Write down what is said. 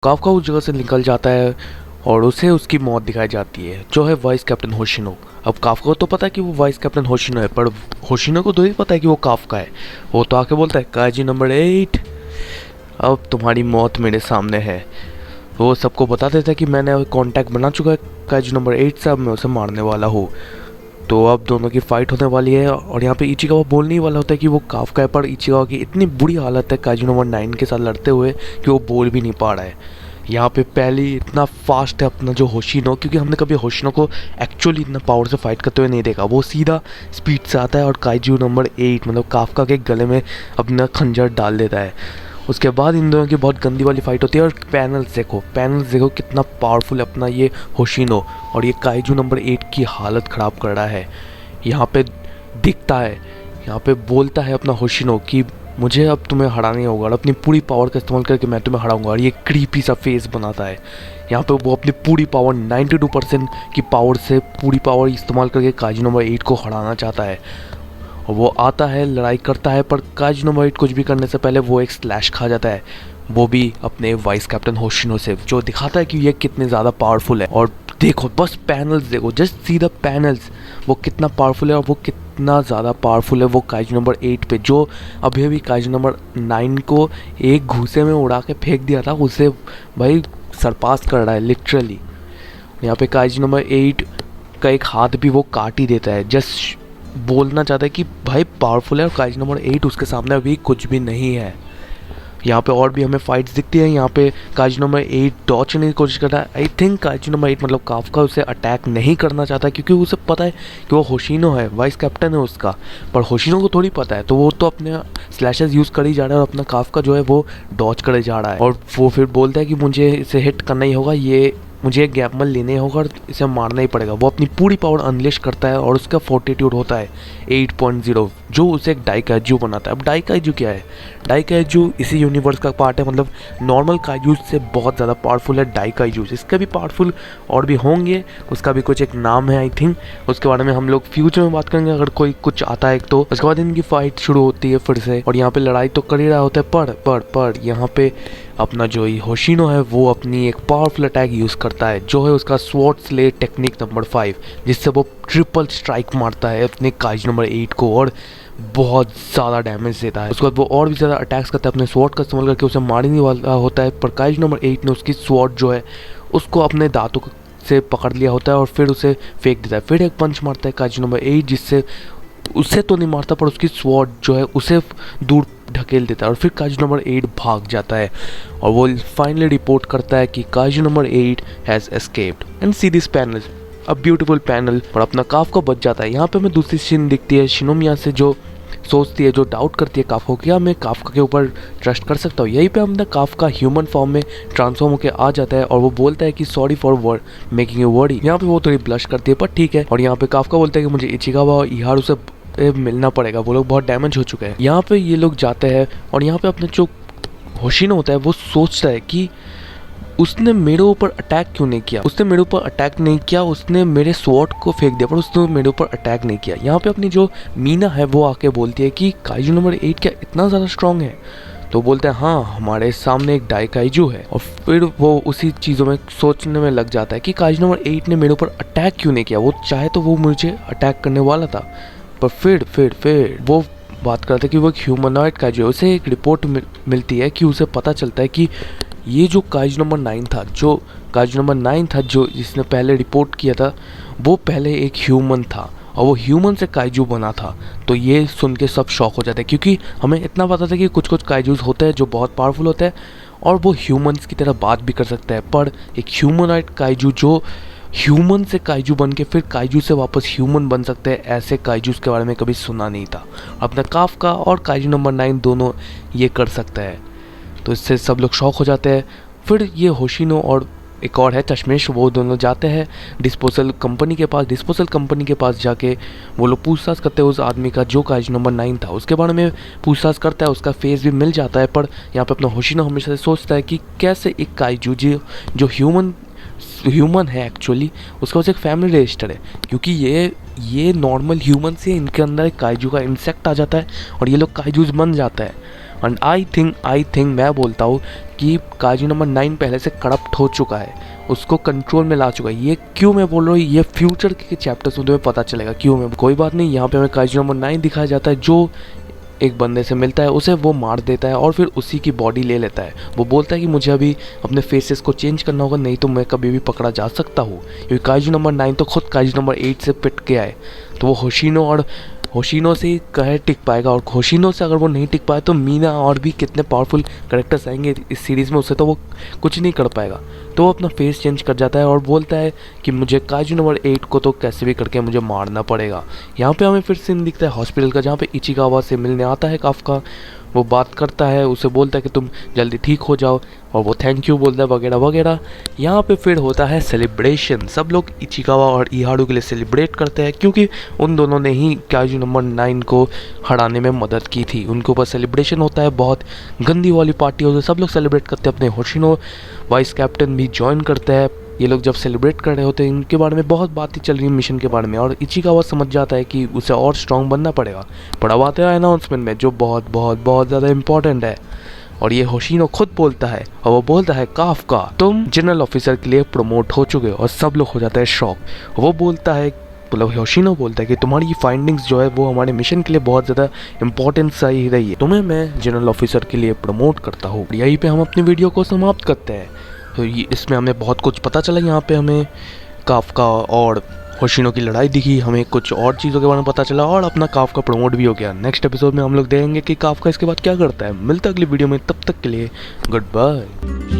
Kafka उस जगह से निकल जाता है और उसे उसकी मौत दिखाई जाती है, जो है वाइस कैप्टन होशिनो। अब काफका को तो पता है कि वो वाइस कैप्टन होशिनो है, पर होशिनो को तो ही पता है कि वो काफका है। वो तो आके बोलता है काजी नंबर 8, अब तुम्हारी मौत मेरे सामने है। वो सबको बता देता है कि मैंने कांटेक्ट बना चुका है काजी नंबर 8 से, अब मैं उसे मारने वाला हूँ। तो अब दोनों की फाइट होने वाली है और यहाँ पे इचिकावा बोलने ही वाला होता है कि वो काफका है, पर इचिकावा की इतनी बुरी हालत है काजी नंबर 9 के साथ लड़ते हुए कि वो बोल भी नहीं पा रहा है। यहाँ पे पहले ही इतना फास्ट है अपना जो होशिनो, क्योंकि हमने कभी होशिनो को एक्चुअली इतना पावर से फाइट करते हुए नहीं देखा। वो सीधा स्पीड से आता है और काइजू नंबर 8 मतलब काफका के गले में अपना खंजर डाल देता है। उसके बाद इन दोनों की बहुत गंदी वाली फाइट होती है और पैनल्स देखो कितना पावरफुल है अपना ये होशिनो, और ये काइजू नंबर 8 की हालत ख़राब कर रहा है। यहाँ पे दिखता है, यहाँ पे बोलता है अपना होशिनो कि मुझे अब तुम्हें हराना ही होगा और अपनी पूरी पावर का इस्तेमाल करके मैं तुम्हें हराऊंगा, और ये क्रीपी सा फेस बनाता है। यहाँ पे वो अपनी पूरी पावर 92% की पावर से पूरी पावर इस्तेमाल करके काइजू नंबर 8 को हराना चाहता है। और वो आता है, लड़ाई करता है, पर काइजू नंबर 8 कुछ भी करने से पहले वो एक स्लैश खा जाता है, वो भी अपने वाइस कैप्टन होशिनो से, जो दिखाता है कि ये कितने ज़्यादा पावरफुल है। और देखो बस पैनल्स देखो, जस्ट सी द पैनल्स, वो कितना पावरफुल है और वो कितना ज़्यादा पावरफुल है वो काइजू नंबर 8 पे, जो अभी अभी काइजू नंबर 9 को एक घूसे में उड़ा के फेंक दिया था, उसे भाई सरपास कर रहा है लिटरली। यहाँ पे काइजू नंबर 8 का एक हाथ भी वो काट ही देता है, जस्ट बोलना चाहता है कि भाई पावरफुल है, और काइजू नंबर 8 उसके सामने अभी कुछ भी नहीं है। यहाँ पे और भी हमें फाइट्स दिखती हैं। यहाँ पे काइजू नंबर 8 डॉच करने की कोशिश करता है। आई थिंक काइजू नंबर 8 मतलब काफका उसे अटैक नहीं करना चाहता, क्योंकि उसे पता है कि वो होशिनो है, वाइस कैप्टन है उसका, पर होशिनो को थोड़ी पता है। तो वो तो अपने स्लैशेस यूज़ कर ही जा रहा है और अपना काफका जो है वो डॉच करे जा रहा है। और वो फिर बोलता है कि मुझे इसे हिट करना ही होगा, मुझे एक गैमल लेने होगा और इसे मारना ही पड़ेगा। वो अपनी पूरी पावर अनलेश करता है और उसका फोर्टिट्यूड होता है 8.0, जो उसे एक डाइकाइजू बनाता है। अब डाइकाइजू क्या है? डाइकाइजू इसी यूनिवर्स का पार्ट है, मतलब नॉर्मल काइजू से बहुत ज़्यादा पावरफुल है डाइकाइजू। इसके भी पावरफुल और भी होंगे, उसका भी कुछ एक नाम है आई थिंक, उसके बारे में हम लोग फ्यूचर में बात करेंगे अगर कोई कुछ आता है तो। उसके बाद इनकी फाइट शुरू होती है फिर से, और यहाँ पे लड़ाई तो कर ही रहा होता है, पर यहाँ पे अपना जो होशिनो है वो अपनी एक पावरफुल अटैक यूज़ करता है, जो है उसका स्वॉर्ड स्ले टेक्निक नंबर 5, जिससे वो ट्रिपल स्ट्राइक मारता है अपने काइजू नंबर 8 को और बहुत ज़्यादा डैमेज देता है। उसके बाद वो और भी ज़्यादा अटैक्स करता है अपने स्वॉर्ड का इस्तेमाल करके, उसे मारने वाला होता है, पर काइजू नंबर 8 ने उसकी स्वॉर्ड जो है उसको अपने दांतों से पकड़ लिया होता है और फिर उसे फेंक देता है। फिर एक पंच मारता है काइजू नंबर 8, जिससे उसे तो नहीं मारता पर उसकी स्वॉर्ड जो है उसे दूर ढकेल देता है, और फिर काइजू नंबर 8 भाग जाता है और वो फाइनली रिपोर्ट करता है कि kaiju number 8 has escaped. And see this panel, a beautiful panel, और अपना काफका बच जाता है। यहाँ पे हमें दूसरी सीन दिखती है शिनोमिया से, जो सोचती है, जो डाउट करती है काफका को, क्या मैं काफका के ऊपर ट्रस्ट कर सकता हूँ। यहीं पे हमने काफका ह्यूमन फॉर्म में ट्रांसफॉर्म होकर आ जाता है और वो बोलता है कि sorry for making you worry. यहाँ पे वो थोड़ी ब्लश करती है पर ठीक है, और यहाँ पे काफका बोलता है कि मुझे इचिकावा और इहारू से मिलना पड़ेगा, वो लोग बहुत डैमेज हो चुके हैं। यहाँ पे ये लोग जाते हैं और यहाँ पे अपने जो होशिनो होता है वो सोचता है कि उसने मेरे ऊपर अटैक क्यों नहीं किया, उसने मेरे ऊपर अटैक नहीं किया, उसने मेरे स्वॉर्ड को फेंक दिया पर उसने मेरे ऊपर अटैक नहीं किया। यहाँ पे अपनी जो मीना है वो आके बोलती है कि काइजू नंबर 8 क्या इतना ज़्यादा स्ट्रॉन्ग है? तो बोलते हैं हाँ, हमारे सामने एक डाइकाइजू है। और फिर वो उसी चीज़ों में सोचने में लग जाता है कि काइजू नंबर 8 ने मेरे ऊपर अटैक क्यों नहीं किया, वो चाहे तो वो मुझे अटैक करने वाला था। पर फिर वो बात करते हैं कि वो एक ह्यूमनॉइड काइजू है। उसे एक रिपोर्ट मिलती है कि उसे पता चलता है कि ये जो काइजू नंबर 9 था, जो जिसने पहले रिपोर्ट किया था, वो पहले एक ह्यूमन था और वो ह्यूमन से काइजू बना था। तो ये सुन के सब शॉक हो जाते हैं, क्योंकि हमें इतना पता था कि कुछ काइजूस होते हैं जो बहुत पावरफुल होते हैं और वो ह्यूमन्स की तरह बात भी कर सकते हैं, पर एक ह्यूमनॉइड काइजू जो ह्यूमन से काइजू बन के फिर काइजू से वापस ह्यूमन बन सकते हैं, ऐसे काइजूस के बारे में कभी सुना नहीं था। अपना काफका और काइजू नंबर 9 दोनों ये कर सकते हैं, तो इससे सब लोग शॉक हो जाते हैं। फिर ये होशिनो और एक और है चश्मेश, वो दोनों जाते हैं डिस्पोजल कंपनी के पास जाके वो लोग पूछताछ करते हैं उस आदमी का जो काइजू नंबर 9 था, उसके बारे में पूछताछ करता है। उसका फेस भी मिल जाता है, पर यहाँ पे अपना होशिनो हमेशा से सोचता है कि कैसे एक काइजू जो ह्यूमन है एक्चुअली, उसका पास एक फैमिली रजिस्टर है, क्योंकि ये नॉर्मल ह्यूमन से इनके अंदर एक काइजू का इंसेक्ट आ जाता है और ये लोग काइजूज बन जाता है। एंड आई थिंक मैं बोलता हूँ कि काजी नंबर 9 पहले से करप्ट हो चुका है, उसको कंट्रोल में ला चुका है। ये क्यों मैं बोल रहा हूँ, ये फ्यूचर के चैप्टर्स में तुम्हें पता चलेगा क्यों मैं। कोई बात नहीं, यहाँ पे हमें काजी नंबर 9 दिखाया जाता है जो एक बंदे से मिलता है, उसे वो मार देता है और फिर उसी की बॉडी ले लेता है। वो बोलता है कि मुझे अभी अपने फेसेस को चेंज करना होगा, नहीं तो मैं कभी भी पकड़ा जा सकता हूँ, क्योंकि काजी नंबर 9 तो खुद काजी नंबर 8 से पिट के आए। तो वो होशिनो से ही कहे टिक पाएगा, और होशिनो से अगर वो नहीं टिक पाए तो मीना और भी कितने पावरफुल कैरेक्टर्स आएंगे इस सीरीज़ में, उससे तो वो कुछ नहीं कर पाएगा। तो वो अपना फेस चेंज कर जाता है और बोलता है कि मुझे काजू नंबर 8 को तो कैसे भी करके मुझे मारना पड़ेगा। यहाँ पे हमें फिर सीन दिखता है हॉस्पिटल का, जहाँ पे इचिकावा से मिलने आता है काफका। वो बात करता है, उसे बोलता है कि तुम जल्दी ठीक हो जाओ, और वो थैंक यू बोलता है वगैरह वगैरह। यहाँ पे फिर होता है सेलिब्रेशन, सब लोग इचिकावा और इहारू के लिए सेलिब्रेट करते हैं, क्योंकि उन दोनों ने ही काजू नंबर 9 को हराने में मदद की थी। उनके ऊपर सेलिब्रेशन होता है, बहुत गंदी वाली पार्टी होती है, सब लोग सेलिब्रेट करते हैं। अपने होशिनो वाइस कैप्टन भी ज्वाइन करते हैं। ये लोग जब सेलिब्रेट कर रहे होते हैं, इनके बारे में बहुत बातें चल रही हैं मिशन के बारे में, और इचिकावा समझ जाता है कि उसे और स्ट्रांग बनना पड़ेगा। पर अब आते हैं अनाउंसमेंट में, जो बहुत बहुत बहुत ज़्यादा इंपॉर्टेंट है, और ये होशिनो खुद बोलता है, और वो बोलता है काफका तुम जनरल ऑफिसर के लिए प्रमोट हो चुके हो। और सब लोग हो जाता है शॉक। वो बोलता है, मतलब होशिनो बोलता है कि तुम्हारी ये फाइंडिंग्स जो है वो हमारे मिशन के लिए बहुत ज़्यादा इंपॉर्टेंस ही रही है, तुम्हें मैं जनरल ऑफिसर के लिए प्रमोट करता हूँ। यहीं पे हम अपनी वीडियो को समाप्त करते हैं। तो इसमें हमें बहुत कुछ पता चला। यहाँ पे हमें काफका और होशिनो की लड़ाई दिखी, हमें कुछ और चीज़ों के बारे में पता चला, और अपना काफका प्रमोट भी हो गया। नेक्स्ट एपिसोड में हम लोग देखेंगे कि काफका इसके बाद क्या करता है। मिलता है अगली वीडियो में, तब तक के लिए गुड बाय।